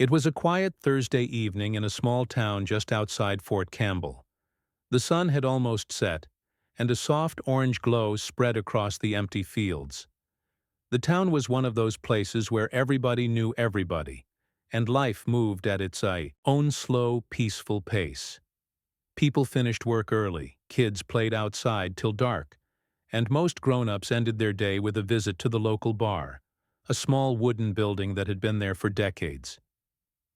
It was a quiet Thursday evening in a small town just outside Fort Campbell. The sun had almost set, and a soft orange glow spread across the empty fields. The town was one of those places where everybody knew everybody, and life moved at its own slow, peaceful pace. People finished work early, kids played outside till dark, and most grown-ups ended their day with a visit to the local bar, a small wooden building that had been there for decades.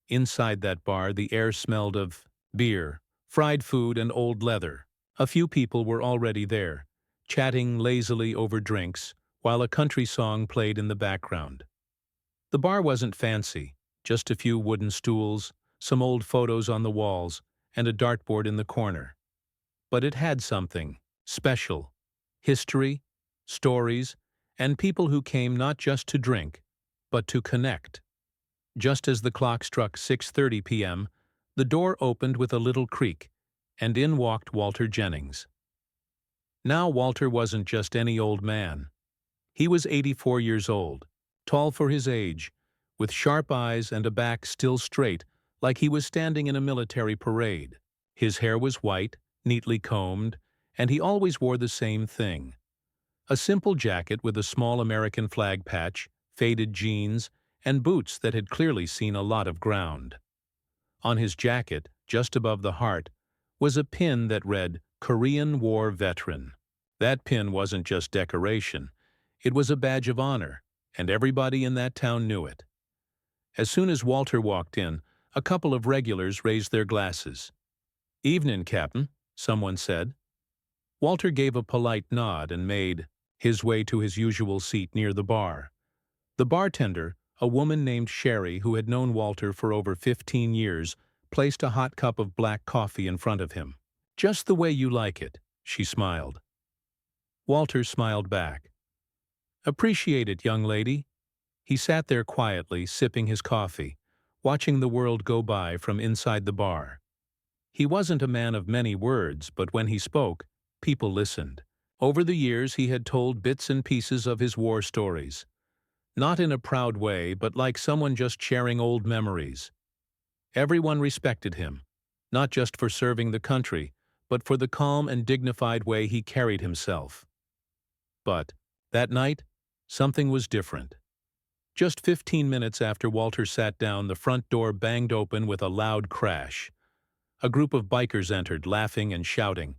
Inside that bar, the air smelled of beer, fried food, and old leather. A few people were already there, chatting lazily over drinks, while a country song played in the background. The bar wasn't fancy, just a few wooden stools, some old photos on the walls, and a dartboard in the corner. But it had something special: history, stories, and people who came not just to drink, but to connect. Just as the clock struck 6:30 p.m., the door opened with a little creak, and in walked Walter Jennings. Now Walter wasn't just any old man. He was 84 years old, tall for his age, with sharp eyes and a back still straight, like he was standing in a military parade. His hair was white, neatly combed, and he always wore the same thing: a simple jacket with a small American flag patch, faded jeans, and boots that had clearly seen a lot of ground. On his jacket, just above the heart, was a pin that read Korean War Veteran. That pin wasn't just decoration, it was a badge of honor, and everybody in that town knew it. As soon as Walter walked in, a couple of regulars raised their glasses. "Evenin', Cap'n," someone said. Walter gave a polite nod and made his way to his usual seat near the bar. The bartender, a woman named Sherry who had known Walter for over 15 years, placed a hot cup of black coffee in front of him. "Just the way you like it," she smiled. Walter smiled back. "Appreciate it, young lady." He sat there quietly, sipping his coffee, watching the world go by from inside the bar. He wasn't a man of many words, but when he spoke, people listened. Over the years he had told bits and pieces of his war stories. Not in a proud way, but like someone just sharing old memories. Everyone respected him, not just for serving the country, but for the calm and dignified way he carried himself. But that night, something was different. Just 15 minutes after Walter sat down, the front door banged open with a loud crash. A group of bikers entered, laughing and shouting.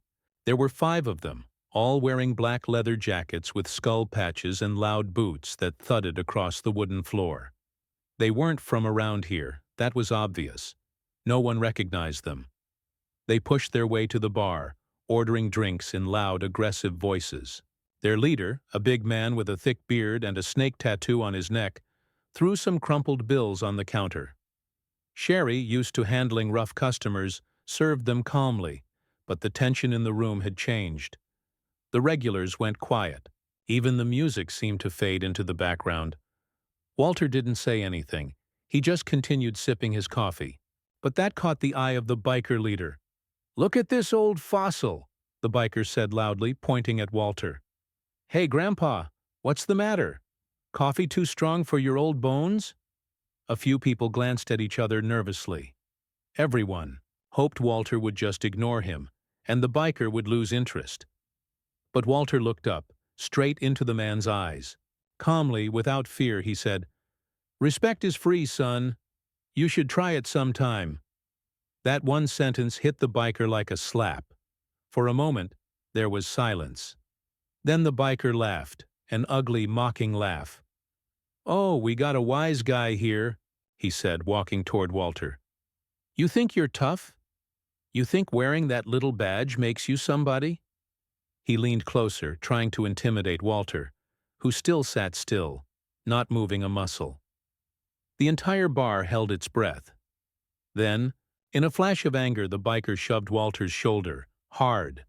There were 5 of them, all wearing black leather jackets with skull patches and loud boots that thudded across the wooden floor. They weren't from around here, that was obvious. No one recognized them. They pushed their way to the bar, ordering drinks in loud, aggressive voices. Their leader, a big man with a thick beard and a snake tattoo on his neck, threw some crumpled bills on the counter. Sherry, used to handling rough customers, served them calmly, but the tension in the room had changed. The regulars went quiet. Even the music seemed to fade into the background. Walter didn't say anything. He just continued sipping his coffee. But that caught the eye of the biker leader. "Look at this old fossil," the biker said loudly, pointing at Walter. "Hey, Grandpa, what's the matter? Coffee too strong for your old bones?" A few people glanced at each other nervously. Everyone hoped Walter would just ignore him, and the biker would lose interest. But Walter looked up, straight into the man's eyes. Calmly, without fear, he said, "Respect is free, son. You should try it sometime." That one sentence hit the biker like a slap. For a moment, there was silence. Then the biker laughed, an ugly, mocking laugh. "Oh, we got a wise guy here," he said, walking toward Walter. "You think you're tough? You think wearing that little badge makes you somebody?" He leaned closer, trying to intimidate Walter, who still sat still, not moving a muscle. The entire bar held its breath. Then, in a flash of anger, the biker shoved Walter's shoulder, hard.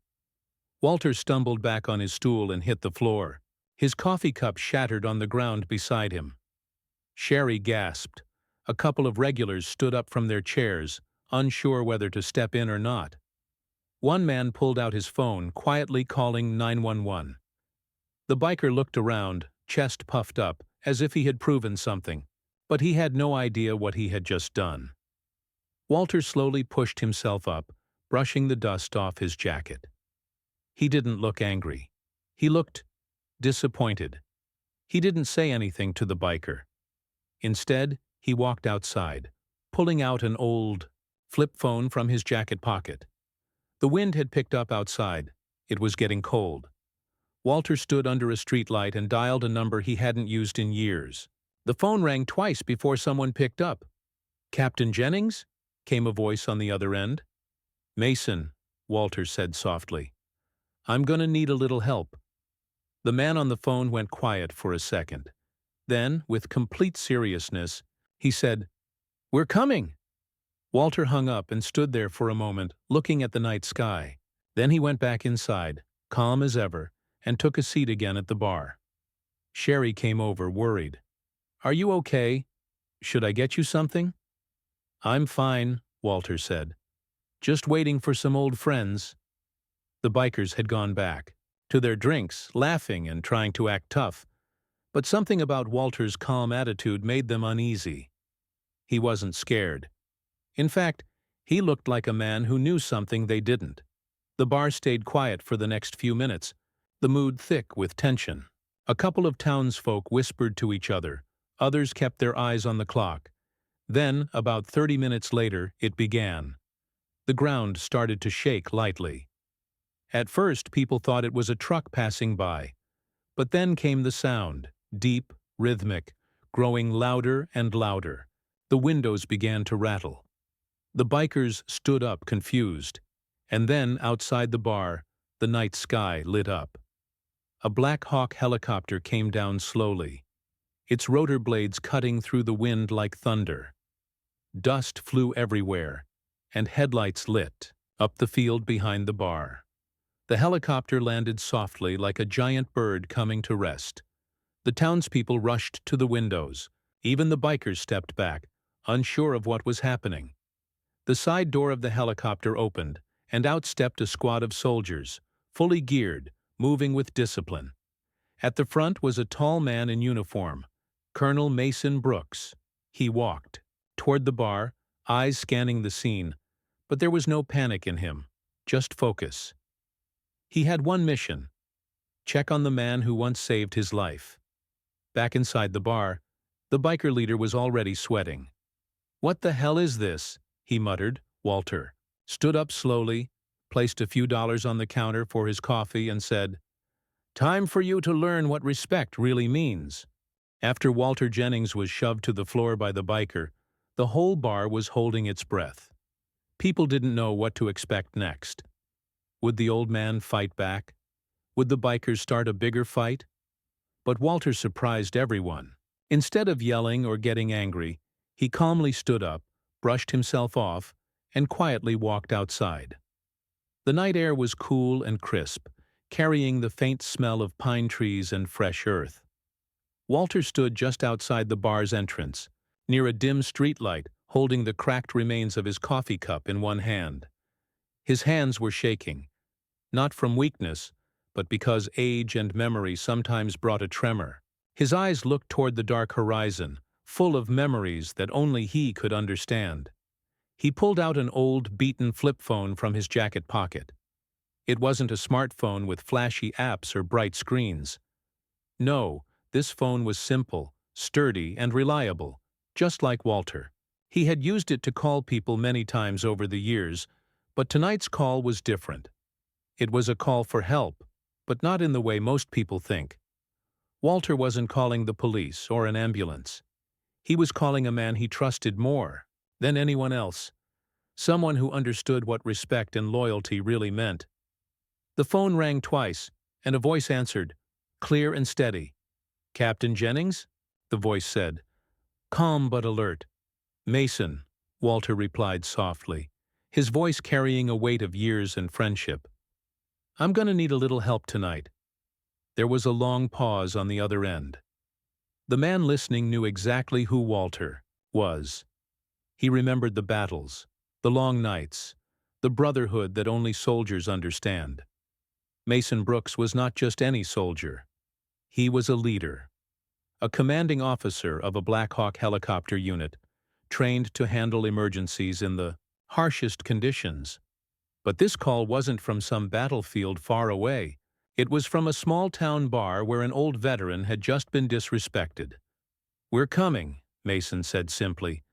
Walter stumbled back on his stool and hit the floor. His coffee cup shattered on the ground beside him. Sherry gasped. A couple of regulars stood up from their chairs, unsure whether to step in or not. One man pulled out his phone, quietly calling 911. The biker looked around, chest puffed up, as if he had proven something. but he had no idea what he had just done. Walter slowly pushed himself up, brushing the dust off his jacket. He didn't look angry. He looked disappointed. He didn't say anything to the biker. Instead, he walked outside, pulling out an old flip phone from his jacket pocket. The wind had picked up outside. It was getting cold. Walter stood under a streetlight and dialed a number he hadn't used in years. The phone rang twice before someone picked up. "Captain Jennings?" came a voice on the other end. "Mason," Walter said softly. "I'm gonna need a little help." The man on the phone went quiet for a second. Then, with complete seriousness, he said, "We're coming." Walter hung up and stood there for a moment, looking at the night sky. Then he went back inside, calm as ever, and took a seat again at the bar. Sherry came over, worried. "Are you okay? Should I get you something?" "I'm fine," Walter said. "Just waiting for some old friends." The bikers had gone back to their drinks, laughing and trying to act tough. But something about Walter's calm attitude made them uneasy. He wasn't scared. In fact, he looked like a man who knew something they didn't. The bar stayed quiet for the next few minutes, the mood thick with tension. A couple of townsfolk whispered to each other. Others kept their eyes on the clock. Then, about 30 minutes later, it began. The ground started to shake lightly. At first, people thought it was a truck passing by. But then came the sound, deep, rhythmic, growing louder and louder. The windows began to rattle. The bikers stood up confused. And then, outside the bar, the night sky lit up. A Black Hawk helicopter came down slowly, its rotor blades cutting through the wind like thunder. Dust flew everywhere, and headlights lit up the field behind the bar. The helicopter landed softly like a giant bird coming to rest. The townspeople rushed to the windows. Even the bikers stepped back, unsure of what was happening. The side door of the helicopter opened, and out stepped a squad of soldiers, fully geared, moving with discipline. At the front was a tall man in uniform, Colonel Mason Brooks. He walked toward the bar, eyes scanning the scene, but there was no panic in him, just focus. He had one mission: check on the man who once saved his life. Back inside the bar, the biker leader was already sweating. "What the hell is this?" he muttered. Walter stood up slowly, placed a few dollars on the counter for his coffee, and said, "Time for you to learn what respect really means." After Walter Jennings was shoved to the floor by the biker, the whole bar was holding its breath. People didn't know what to expect next. Would the old man fight back? Would the bikers start a bigger fight? But Walter surprised everyone. Instead of yelling or getting angry, he calmly stood up, brushed himself off, and quietly walked outside. The night air was cool and crisp, carrying the faint smell of pine trees and fresh earth. Walter stood just outside the bar's entrance, near a dim streetlight, holding the cracked remains of his coffee cup in one hand. His hands were shaking, not from weakness, but because age and memory sometimes brought a tremor. His eyes looked toward the dark horizon, full of memories that only he could understand. He pulled out an old, beaten flip phone from his jacket pocket. It wasn't a smartphone with flashy apps or bright screens. No, this phone was simple, sturdy, and reliable, just like Walter. He had used it to call people many times over the years, but tonight's call was different. It was a call for help, but not in the way most people think. Walter wasn't calling the police or an ambulance. He was calling a man he trusted more than anyone else, someone who understood what respect and loyalty really meant. The phone rang twice, and a voice answered, clear and steady. "Captain Jennings?" the voice said, calm but alert. "Mason," Walter replied softly, his voice carrying a weight of years and friendship. "I'm gonna need a little help tonight." There was a long pause on the other end. The man listening knew exactly who Walter was. He remembered the battles, the long nights, the brotherhood that only soldiers understand. Mason Brooks was not just any soldier. He was a leader. a commanding officer of a Black Hawk helicopter unit, trained to handle emergencies in the harshest conditions. But this call wasn't from some battlefield far away. It was from a small-town bar where an old veteran had just been disrespected. "We're coming," Mason said simply,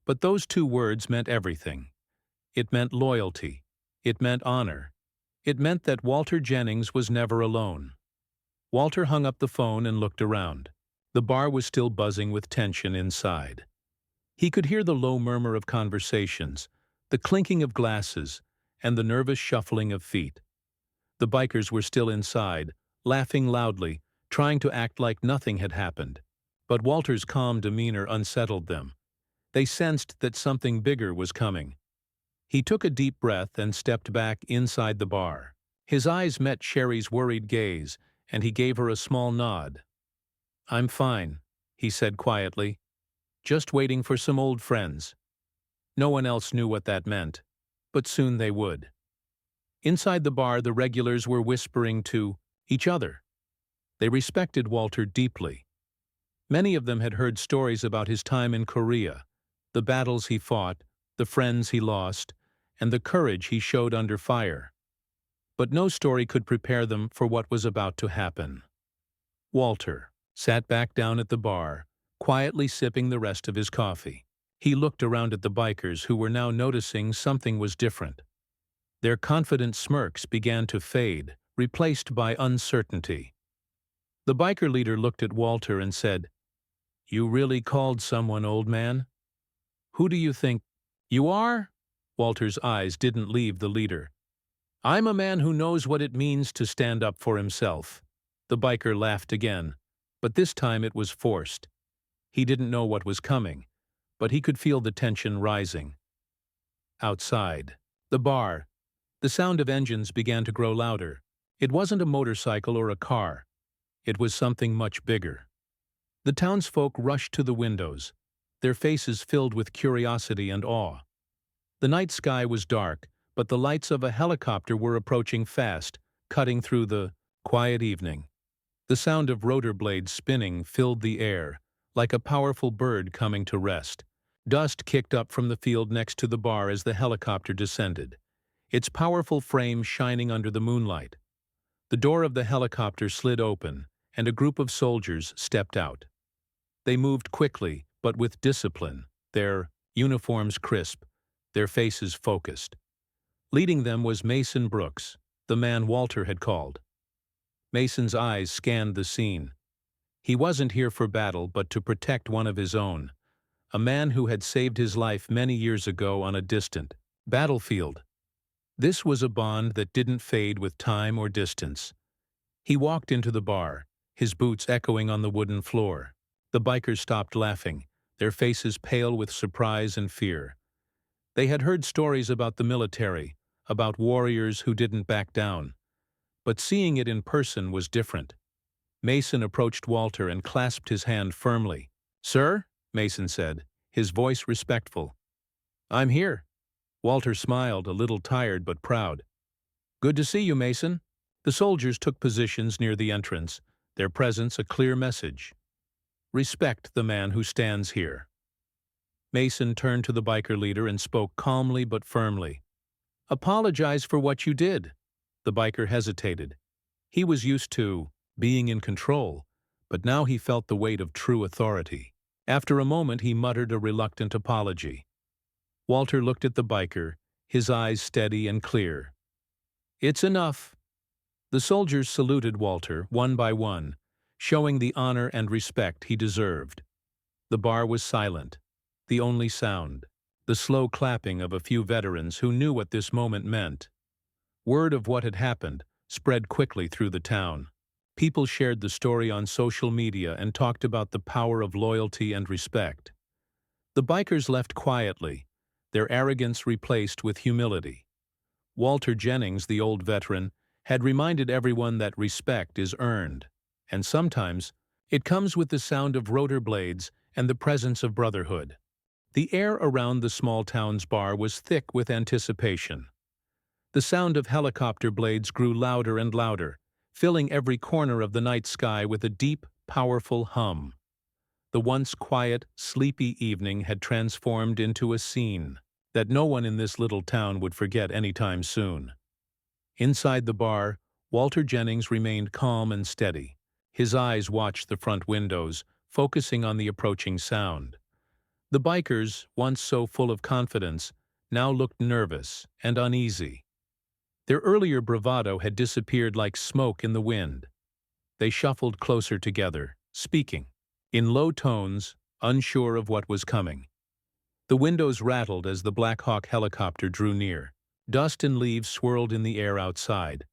but those two words meant everything. It meant loyalty. It meant honor. It meant that Walter Jennings was never alone. Walter hung up the phone and looked around. The bar was still buzzing with tension inside. He could hear the low murmur of conversations, the clinking of glasses, and the nervous shuffling of feet. The bikers were still inside, laughing loudly, trying to act like nothing had happened. But Walter's calm demeanor unsettled them. They sensed that something bigger was coming. He took a deep breath and stepped back inside the bar. His eyes met Sherry's worried gaze, and he gave her a small nod. "I'm fine," he said quietly. "Just waiting for some old friends." No one else knew what that meant, but soon they would. Inside the bar, the regulars were whispering to each other. They respected Walter deeply. Many of them had heard stories about his time in Korea, the battles he fought, the friends he lost, and the courage he showed under fire. But no story could prepare them for what was about to happen. Walter sat back down at the bar, quietly sipping the rest of his coffee. He looked around at the bikers who were now noticing something was different. Their confident smirks began to fade, replaced by uncertainty. The biker leader looked at Walter and said, "You really called someone, old man? Who do you think you are?" Walter's eyes didn't leave the leader. "I'm a man who knows what it means to stand up for himself." The biker laughed again, but this time it was forced. He didn't know what was coming, but he could feel the tension rising. Outside the bar, the sound of engines began to grow louder. It wasn't a motorcycle or a car. It was something much bigger. The townsfolk rushed to the windows, their faces filled with curiosity and awe. The night sky was dark, but the lights of a helicopter were approaching fast, cutting through the quiet evening. The sound of rotor blades spinning filled the air, like a powerful bird coming to rest. Dust kicked up from the field next to the bar as the helicopter descended, its powerful frame shining under the moonlight. The door of the helicopter slid open, and a group of soldiers stepped out. They moved quickly, but with discipline, their uniforms crisp, their faces focused. Leading them was Mason Brooks, the man Walter had called. Mason's eyes scanned the scene. He wasn't here for battle, but to protect one of his own, a man who had saved his life many years ago on a distant battlefield. This was a bond that didn't fade with time or distance. He walked into the bar, his boots echoing on the wooden floor. The bikers stopped laughing, their faces pale with surprise and fear. They had heard stories about the military, about warriors who didn't back down. But seeing it in person was different. Mason approached Walter and clasped his hand firmly. "Sir," Mason said, his voice respectful. "I'm here." Walter smiled, a little tired but proud. "Good to see you, Mason." The soldiers took positions near the entrance, their presence a clear message. "Respect the man who stands here." Mason turned to the biker leader and spoke calmly but firmly. "Apologize for what you did." The biker hesitated. He was used to being in control, but now he felt the weight of true authority. After a moment, he muttered a reluctant apology. Walter looked at the biker, his eyes steady and clear. "It's enough." The soldiers saluted Walter, one by one, showing the honor and respect he deserved. The bar was silent. The only sound, the slow clapping of a few veterans who knew what this moment meant. Word of what had happened spread quickly through the town. People shared the story on social media and talked about the power of loyalty and respect. The bikers left quietly, their arrogance replaced with humility. Walter Jennings, the old veteran, had reminded everyone that respect is earned, and sometimes it comes with the sound of rotor blades and the presence of brotherhood. The air around the small town's bar was thick with anticipation. The sound of helicopter blades grew louder and louder, filling every corner of the night sky with a deep, powerful hum. The once quiet, sleepy evening had transformed into a scene that no one in this little town would forget anytime soon. Inside the bar, Walter Jennings remained calm and steady. His eyes watched the front windows, focusing on the approaching sound. The bikers, once so full of confidence, now looked nervous and uneasy. Their earlier bravado had disappeared like smoke in the wind. They shuffled closer together, speaking in low tones, unsure of what was coming. The windows rattled as the Black Hawk helicopter drew near. Dust and leaves swirled in the air outside,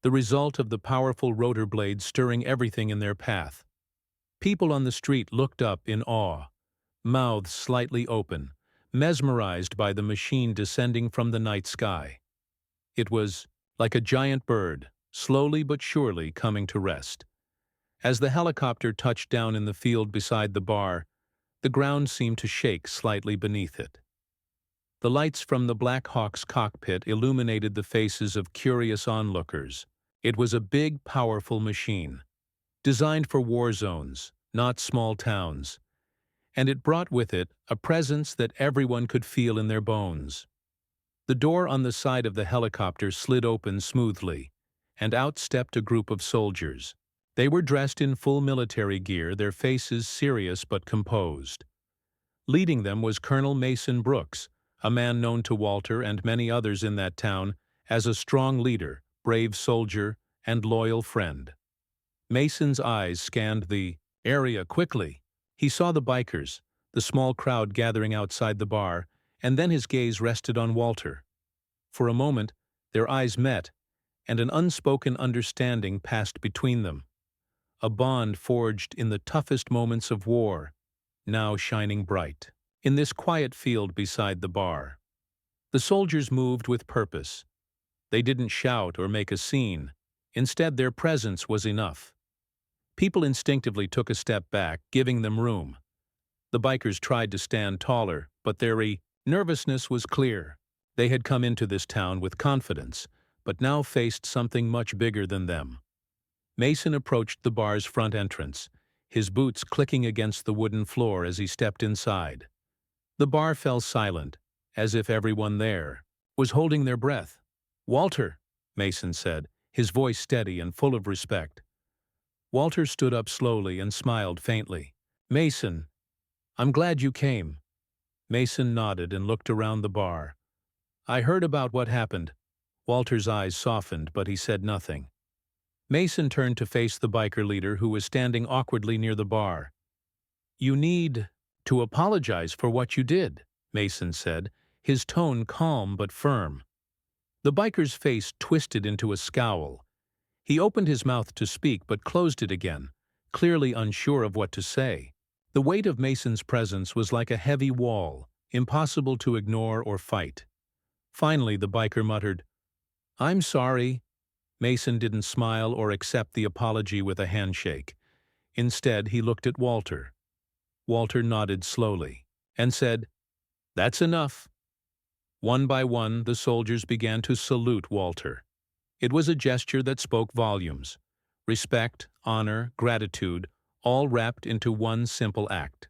the result of the powerful rotor blades stirring everything in their path. People on the street looked up in awe, mouths slightly open, mesmerized by the machine descending from the night sky. It was like a giant bird, slowly but surely coming to rest. As the helicopter touched down in the field beside the bar, the ground seemed to shake slightly beneath it. The lights from the Black Hawk's cockpit illuminated the faces of curious onlookers. It was a big, powerful machine, designed for war zones, not small towns, and it brought with it a presence that everyone could feel in their bones. The door on the side of the helicopter slid open smoothly, and out stepped a group of soldiers. They were dressed in full military gear, their faces serious but composed. Leading them was Colonel Mason Brooks, a man known to Walter and many others in that town as a strong leader, brave soldier, and loyal friend. Mason's eyes scanned the area quickly. He saw the bikers, the small crowd gathering outside the bar, and then his gaze rested on Walter. For a moment, their eyes met, and an unspoken understanding passed between them. A bond forged in the toughest moments of war, now shining bright. In this quiet field beside the bar, the soldiers moved with purpose. They didn't shout or make a scene. Instead, their presence was enough. People instinctively took a step back, giving them room. The bikers tried to stand taller, but their nervousness was clear. They had come into this town with confidence, but now faced something much bigger than them. Mason approached the bar's front entrance, his boots clicking against the wooden floor as he stepped inside. The bar fell silent, as if everyone there was holding their breath. "Walter," Mason said, his voice steady and full of respect. Walter stood up slowly and smiled faintly. "Mason, I'm glad you came." Mason nodded and looked around the bar. "I heard about what happened." Walter's eyes softened, but he said nothing. Mason turned to face the biker leader who was standing awkwardly near the bar. "You need to apologize for what you did," Mason said, his tone calm but firm. The biker's face twisted into a scowl. He opened his mouth to speak but closed it again, clearly unsure of what to say. The weight of Mason's presence was like a heavy wall, impossible to ignore or fight. Finally, the biker muttered, "I'm sorry." Mason didn't smile or accept the apology with a handshake. Instead, he looked at Walter. Walter nodded slowly and said, "That's enough." One by one, the soldiers began to salute Walter. It was a gesture that spoke volumes. Respect, honor, gratitude, all wrapped into one simple act.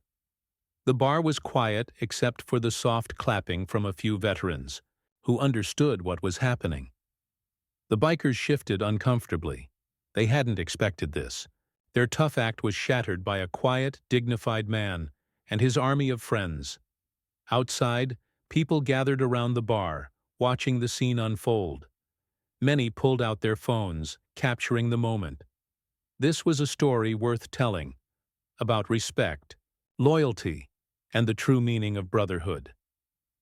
The bar was quiet except for the soft clapping from a few veterans, who understood what was happening. The bikers shifted uncomfortably. They hadn't expected this. Their tough act was shattered by a quiet, dignified man and his army of friends. Outside, people gathered around the bar, watching the scene unfold. Many pulled out their phones, capturing the moment. This was a story worth telling, about respect, loyalty, and the true meaning of brotherhood.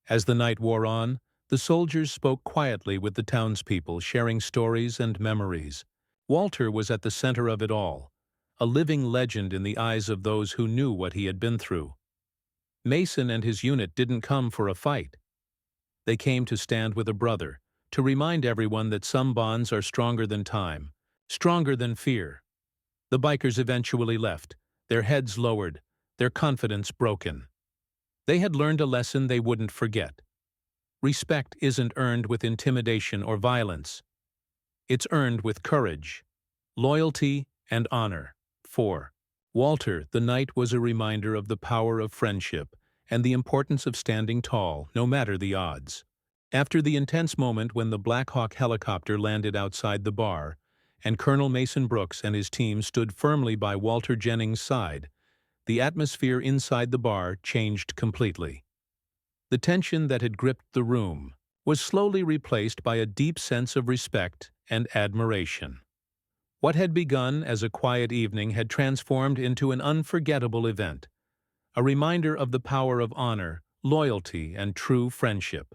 As the night wore on, the soldiers spoke quietly with the townspeople, sharing stories and memories. Walter was at the center of it all, a living legend in the eyes of those who knew what he had been through. Mason and his unit didn't come for a fight. They came to stand with a brother, to remind everyone that some bonds are stronger than time, stronger than fear. The bikers eventually left, their heads lowered, their confidence broken. They had learned a lesson they wouldn't forget. Respect isn't earned with intimidation or violence. It's earned with courage, loyalty, and honor. 4. Walter, the night was a reminder of the power of friendship and the importance of standing tall, no matter the odds. After the intense moment when the Black Hawk helicopter landed outside the bar, and Colonel Mason Brooks and his team stood firmly by Walter Jennings' side, the atmosphere inside the bar changed completely. The tension that had gripped the room was slowly replaced by a deep sense of respect and admiration. What had begun as a quiet evening had transformed into an unforgettable event, a reminder of the power of honor, loyalty, and true friendship.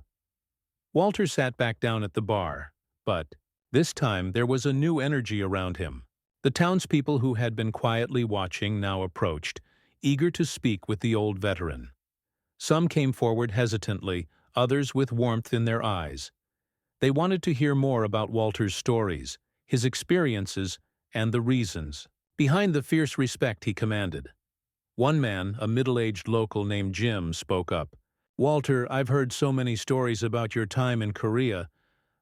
Walter sat back down at the bar, but this time there was a new energy around him. The townspeople who had been quietly watching now approached, eager to speak with the old veteran. Some came forward hesitantly, others with warmth in their eyes. They wanted to hear more about Walter's stories, his experiences, and the reasons behind the fierce respect he commanded. One man, a middle-aged local named Jim, spoke up. "Walter, I've heard so many stories about your time in Korea.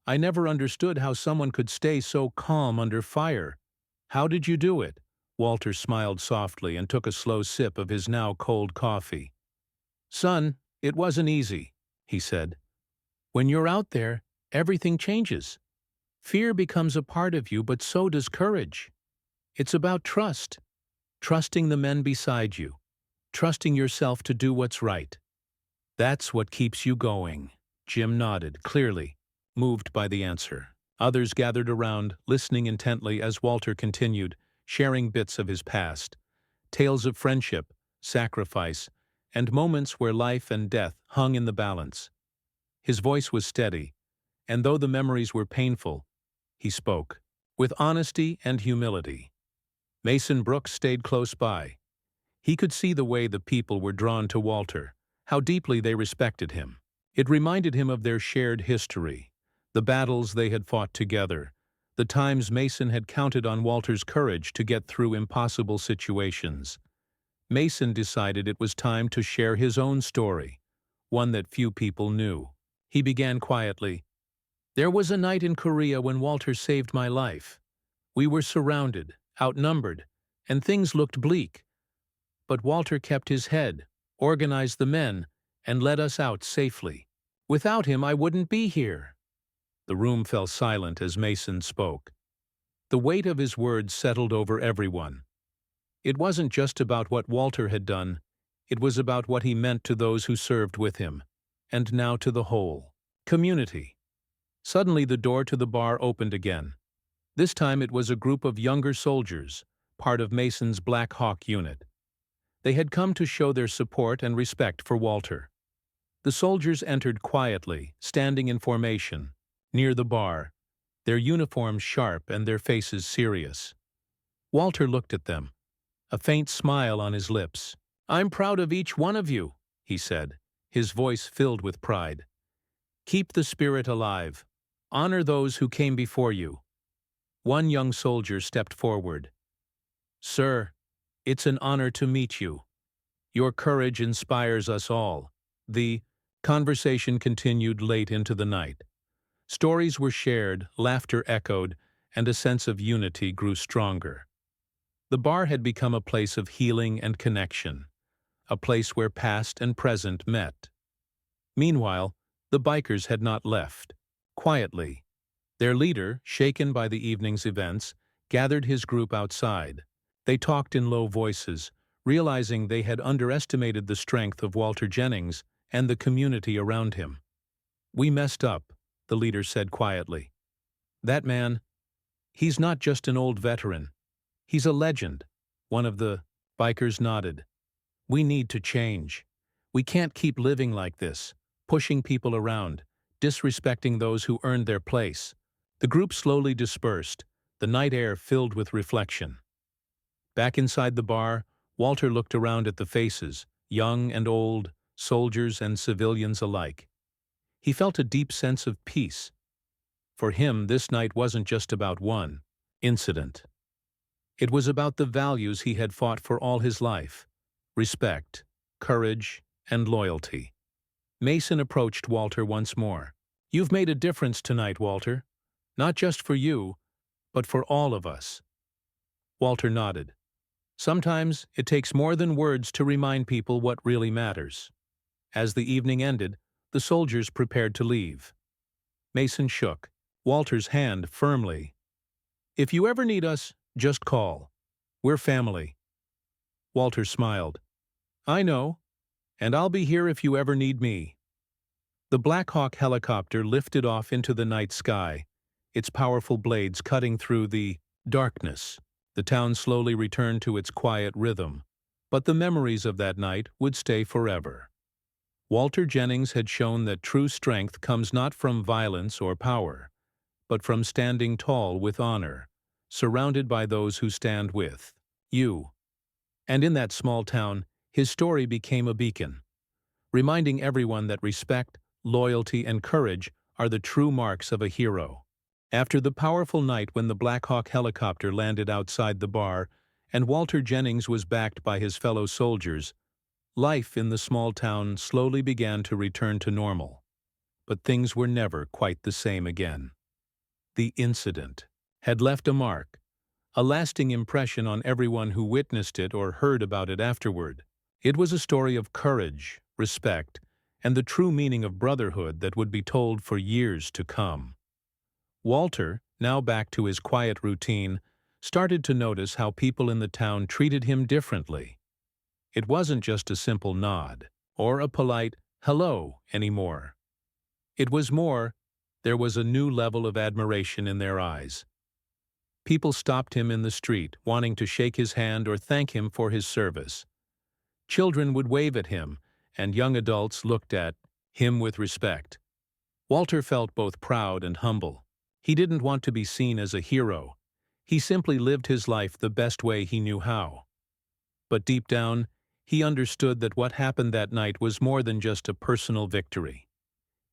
I never understood how someone could stay so calm under fire. How did you do it?" Walter smiled softly and took a slow sip of his now cold coffee. "Son, it wasn't easy," he said. "When you're out there, everything changes. Fear becomes a part of you, but so does courage. It's about trust. Trusting the men beside you. Trusting yourself to do what's right. That's what keeps you going." Jim nodded, clearly moved by the answer. Others gathered around, listening intently as Walter continued, sharing bits of his past, tales of friendship, sacrifice, and moments where life and death hung in the balance. His voice was steady, and though the memories were painful, he spoke with honesty and humility. Mason Brooks stayed close by. He could see the way the people were drawn to Walter, how deeply they respected him. It reminded him of their shared history, the battles they had fought together, the times Mason had counted on Walter's courage to get through impossible situations. Mason decided it was time to share his own story, one that few people knew. He began quietly. "There was a night in Korea when Walter saved my life. We were surrounded, outnumbered, and things looked bleak. But Walter kept his head, organized the men, and led us out safely. Without him, I wouldn't be here." The room fell silent as Mason spoke. The weight of his words settled over everyone. It wasn't just about what Walter had done, it was about what he meant to those who served with him, and now to the whole community. Suddenly the door to the bar opened again. This time it was a group of younger soldiers, part of Mason's Black Hawk unit. They had come to show their support and respect for Walter. The soldiers entered quietly, standing in formation, near the bar, their uniforms sharp and their faces serious. Walter looked at them, a faint smile on his lips. "I'm proud of each one of you," he said, his voice filled with pride. "Keep the spirit alive. Honor those who came before you." One young soldier stepped forward. "Sir, it's an honor to meet you. Your courage inspires us all." The conversation continued late into the night. Stories were shared, laughter echoed, and a sense of unity grew stronger. The bar had become a place of healing and connection, a place where past and present met. Meanwhile, the bikers had not left. Quietly, their leader, shaken by the evening's events, gathered his group outside. They talked in low voices, realizing they had underestimated the strength of Walter Jennings and the community around him. "We messed up," the leader said quietly. "That man, he's not just an old veteran. He's a legend." One of the bikers nodded. "We need to change. We can't keep living like this, pushing people around, disrespecting those who earned their place." The group slowly dispersed, the night air filled with reflection. Back inside the bar, Walter looked around at the faces, young and old, soldiers and civilians alike. He felt a deep sense of peace. For him, this night wasn't just about one incident. It was about the values he had fought for all his life: respect, courage, and loyalty. Mason approached Walter once more. "You've made a difference tonight, Walter. Not just for you, but for all of us." Walter nodded. Sometimes it takes more than words to remind people what really matters. As the evening ended, the soldiers prepared to leave. Mason shook Walter's hand firmly. "If you ever need us, just call. We're family." Walter smiled. "I know, and I'll be here if you ever need me." The Black Hawk helicopter lifted off into the night sky, its powerful blades cutting through the darkness. The town slowly returned to its quiet rhythm, but the memories of that night would stay forever. Walter Jennings had shown that true strength comes not from violence or power, but from standing tall with honor, surrounded by those who stand with you. And in that small town, his story became a beacon, reminding everyone that respect, loyalty, and courage are the true marks of a hero. After the powerful night when the Black Hawk helicopter landed outside the bar and Walter Jennings was backed by his fellow soldiers, life in the small town slowly began to return to normal. But things were never quite the same again. The incident had left a mark, a lasting impression on everyone who witnessed it or heard about it afterward. It was a story of courage, respect, and the true meaning of brotherhood that would be told for years to come. Walter, now back to his quiet routine, started to notice how people in the town treated him differently. It wasn't just a simple nod or a polite hello anymore. It was more, there was a new level of admiration in their eyes. People stopped him in the street, wanting to shake his hand or thank him for his service. Children would wave at him, and young adults looked at him with respect. Walter felt both proud and humble. He didn't want to be seen as a hero. He simply lived his life the best way he knew how. But deep down, he understood that what happened that night was more than just a personal victory.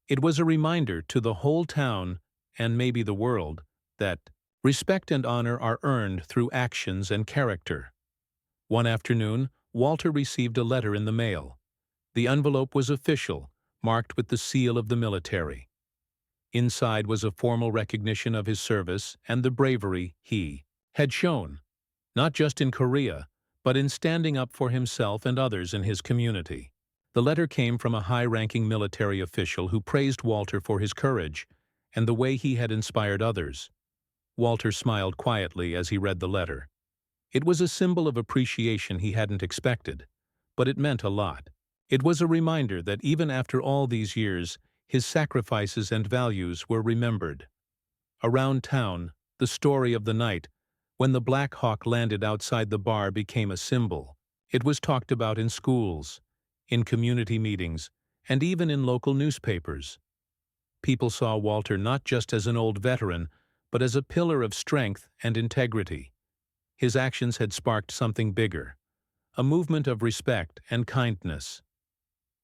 It was a reminder to the whole town, and maybe the world, that respect and honor are earned through actions and character. One afternoon, Walter received a letter in the mail. The envelope was official, marked with the seal of the military. Inside was a formal recognition of his service and the bravery he had shown, not just in Korea, but in standing up for himself and others in his community. The letter came from a high-ranking military official who praised Walter for his courage and the way he had inspired others. Walter smiled quietly as he read the letter. It was a symbol of appreciation he hadn't expected, but it meant a lot. It was a reminder that even after all these years, his sacrifices and values were remembered. Around town, the story of the night, when the Black Hawk landed outside the bar, became a symbol. It was talked about in schools, in community meetings, and even in local newspapers. People saw Walter not just as an old veteran, but as a pillar of strength and integrity. His actions had sparked something bigger, a movement of respect and kindness.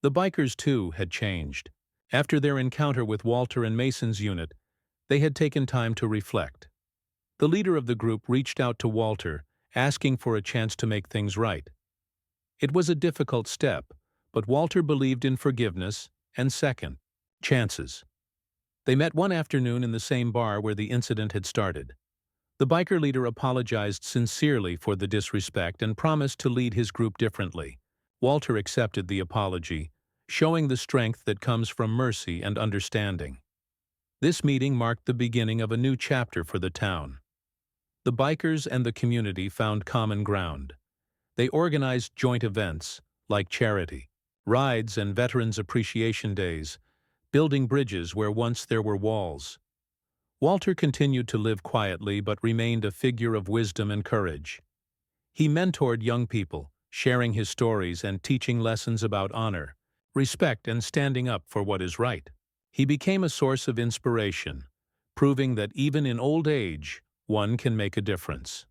The bikers, too, had changed. After their encounter with Walter and Mason's unit, they had taken time to reflect. The leader of the group reached out to Walter, asking for a chance to make things right. It was a difficult step, but Walter believed in forgiveness and second chances. They met one afternoon in the same bar where the incident had started. The biker leader apologized sincerely for the disrespect and promised to lead his group differently. Walter accepted the apology, showing the strength that comes from mercy and understanding. This meeting marked the beginning of a new chapter for the town. The bikers and the community found common ground. They organized joint events, like charity, rides, and Veterans Appreciation Days, building bridges where once there were walls. Walter continued to live quietly but remained a figure of wisdom and courage. He mentored young people, sharing his stories and teaching lessons about honor, respect, and standing up for what is right. He became a source of inspiration, proving that even in old age, one can make a difference.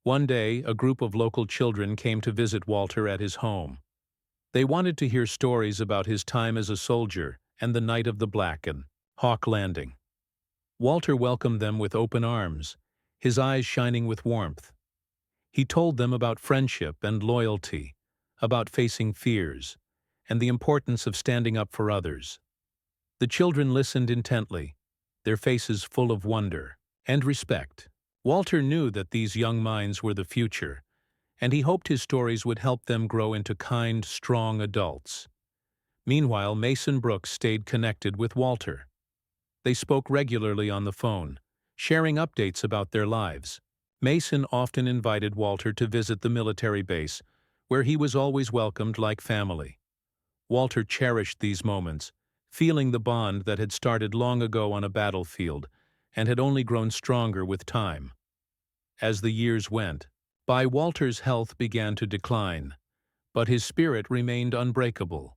One day, a group of local children came to visit Walter at his home. They wanted to hear stories about his time as a soldier and the night of the Black Hawk landing. Walter welcomed them with open arms, his eyes shining with warmth. He told them about friendship and loyalty, about facing fears, and the importance of standing up for others. The children listened intently, their faces full of wonder and respect. Walter knew that these young minds were the future, and he hoped his stories would help them grow into kind, strong adults. Meanwhile, Mason Brooks stayed connected with Walter. They spoke regularly on the phone, sharing updates about their lives. Mason often invited Walter to visit the military base, where he was always welcomed like family. Walter cherished these moments, feeling the bond that had started long ago on a battlefield and had only grown stronger with time. As the years went by, Walter's health began to decline, but his spirit remained unbreakable.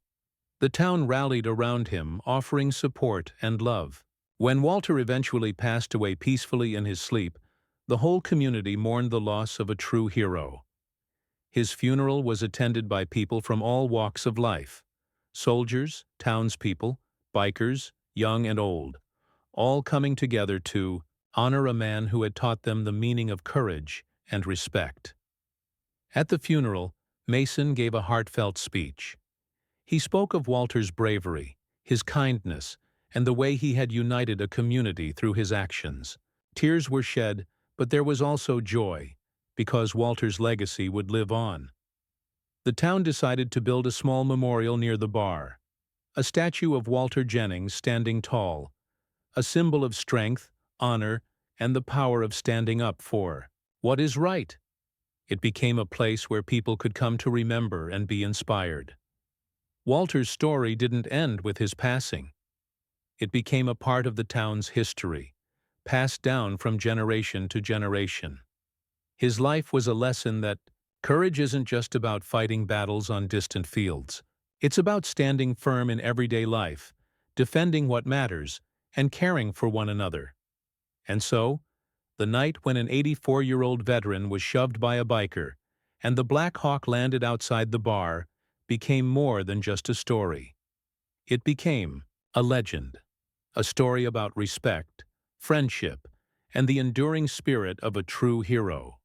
The town rallied around him, offering support and love. When Walter eventually passed away peacefully in his sleep, the whole community mourned the loss of a true hero. His funeral was attended by people from all walks of life: soldiers, townspeople, bikers, young and old, all coming together to honor a man who had taught them the meaning of courage and respect. At the funeral, Mason gave a heartfelt speech. He spoke of Walter's bravery, his kindness, and the way he had united a community through his actions. Tears were shed, but there was also joy, because Walter's legacy would live on. The town decided to build a small memorial near the bar, a statue of Walter Jennings standing tall, a symbol of strength, honor, and the power of standing up for what is right. It became a place where people could come to remember and be inspired. Walter's story didn't end with his passing. It became a part of the town's history, passed down from generation to generation. His life was a lesson that courage isn't just about fighting battles on distant fields. It's about standing firm in everyday life, defending what matters, and caring for one another. And so, the night when an 84-year-old veteran was shoved by a biker and the Black Hawk landed outside the bar became more than just a story. It became a legend, a story about respect, friendship, and the enduring spirit of a true hero.